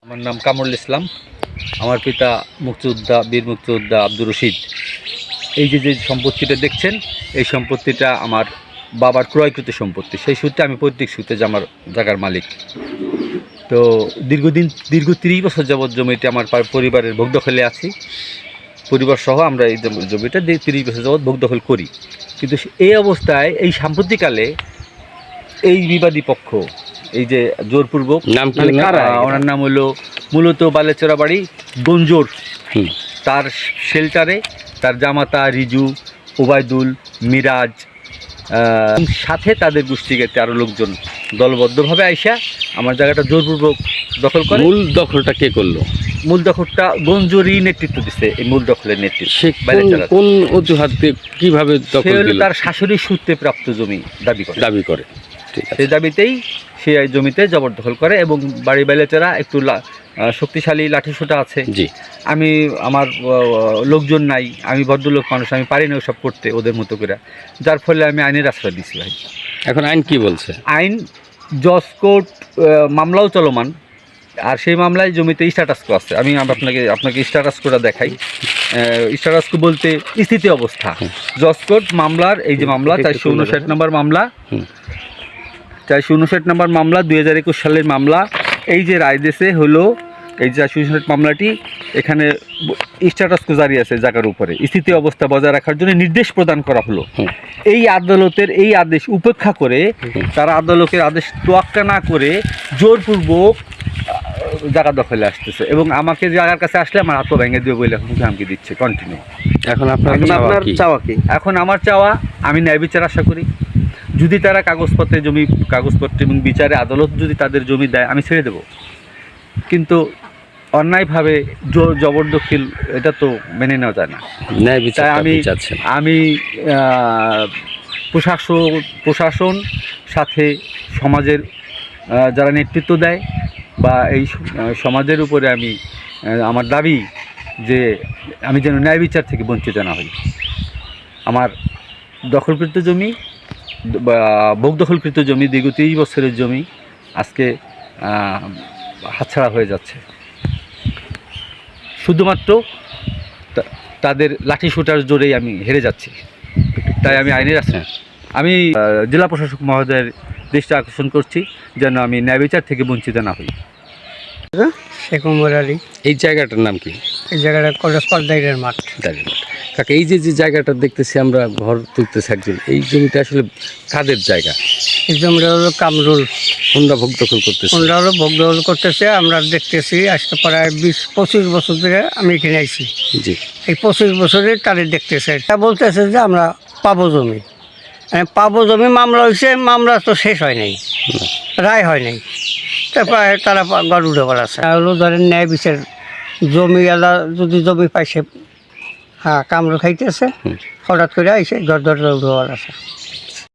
আমার নাম কামরুল ইসলাম। আমার পিতা মুক্তিযোদ্ধা, বীর মুক্তিযোদ্ধা আব্দুর রশিদ। এই যে সম্পত্তিটা দেখছেন, এই সম্পত্তিটা আমার বাবার ক্রয়কৃত সম্পত্তি। সেই সূত্রে আমি পৈতৃক সূত্রে যে আমার জায়গার মালিক। তো দীর্ঘ 30 বছর যাবৎ জমিটি আমার পরিবারের ভোগ দখলে আছি। পরিবার সহ আমরা এই জমিটা 30 বছর যাবৎ ভোগ দখল করি। কিন্তু এই অবস্থায় এই সাম্প্রতিককালে এই বিবাদী পক্ষ, এই যে জোরপূর্বক, ওনার নাম হলো মূলত বালেচরা বাড়ি গঞ্জোর, তার শেল্টারে তার জামাতা রিজু, ওবায়দুল, মিরাজ, সাথে তাদের গোষ্ঠীগত আরও লোকজন দলবদ্ধভাবে আইসা আমার জায়গাটা জোরপূর্বক দখল করে। মূল দখলটা কে করলো? মূল দখলটা গঞ্জোরই নেতৃত্ব দিচ্ছে। এই মূল দখলের নেতৃত্ব কোন অজুহাতে কিভাবে দখল দিল? তার শাশুড়ির সূত্রে প্রাপ্ত জমি দাবি করে। সেই দাবিতেই সে জমিতে জবরদখল করে এবং বাড়ি বাইলেচারা একটু শক্তিশালী লাঠিসোঁটা আছে। আমি আমার লোকজন নাই, আমি ভদ্রলোক মানুষ, আমি পারি না ওসব করতে ওদের মতো করে, যার ফলে আমি আইনের আশ্রয় দিচ্ছি। ভাই, এখন আইন কি বলছে? আইন জজ কোর্ট মামলাও চলমান, আর সেই মামলায় জমিতে স্ট্যাটাসকো আছে। আমি আপনাকে স্ট্যাটাসকোটা দেখাই। স্ট্যাটাসকো বলতে স্থিতি অবস্থা। জজ কোর্ট মামলার এই যে মামলা 459 নম্বর মামলা, 459 নম্বর মামলা 2021 সালের মামলা। এই যে রায় দিয়েছে হলো এই যে 459 মামলাটি, এখানে স্ট্যাটাসকো জারি আছে জায়গার উপরে, স্থিতি অবস্থা বজায় রাখার জন্য নির্দেশ প্রদান করা হলো। এই আদালতের এই আদেশ উপেক্ষা করে তারা আদালতের আদেশ তোয়াক্কা না করে জোরপূর্বক জায়গা দখলে আসতেছে এবং আমাকে জায়গার কাছে আসলে আমার হাত ভেঙে দিবে বলে হুমকি দিচ্ছে কন্টিনিউ। এখন আপনার চাওয়া কি? এখন আমার চাওয়া, আমি ন্যায় বিচার আশা করি। যদি তারা কাগজপত্র এবং বিচারে আদালত যদি তাদের জমি দেয়, আমি ছেড়ে দেব। কিন্তু অন্যায়ভাবে জবরদখল, এটা তো মেনে নেওয়া যায় না। তাই আমি প্রশাসন সাথে সমাজের যারা নেতৃত্ব দেয় বা এই সমাজের উপরে আমি আমার দাবি যে আমি যেন ন্যায় বিচার থেকে বঞ্চিত না হই। আমার দখলকৃত জমি বা ভোগ দখলকৃত জমি, দীর্ঘ 30 বছরের জমি আজকে হাতছাড়া হয়ে যাচ্ছে শুধুমাত্র তাদের লাঠিসোঁটার জোরেই আমি হেরে যাচ্ছি। তাই আমি আইনের আশ্রয়, আমি জেলা প্রশাসক মহোদয়ের দৃষ্টি আকর্ষণ করছি যেন আমি ন্যায় বিচার থেকে বঞ্চিত না হই। শেখ ওমর আলী। এই জায়গাটার নাম কি? এই জায়গাটা কলেজ পার্ক দাইরের মাঠ। কাকা, এই যে জায়গাটা দেখতেছি আমরা, ঘর তুলতেছি একজন, এই জমিটা আসলে কাদের জায়গা? এই জমিটা হলো কামরুল। কোনটা ভোগ দখল করতেছে? কোনটা হলো ভোগ দখল করতেছে। আমরা দেখতেছি আজকে প্রায় 20-25 বছর ধরে আমি এখানে আইছি। জি, এই 25 বছরে তাদের দেখতেছে। তা বলতেছে যে আমরা পাবো জমি, পাবো জমি। মামলা হয়েছে, মামলা তো শেষ হয় নাই, রায় হয় নাই। তারপরে তারা গড় উঠে পড়াচ্ছে। হলো ধরেন ন্যায় বিচার, জমি আলা যদি জমি পাইছে, হ্যাঁ, কামড় খাইতেছে, হঠাৎ করে আইসে গড় উঠে পড়াচ্ছে।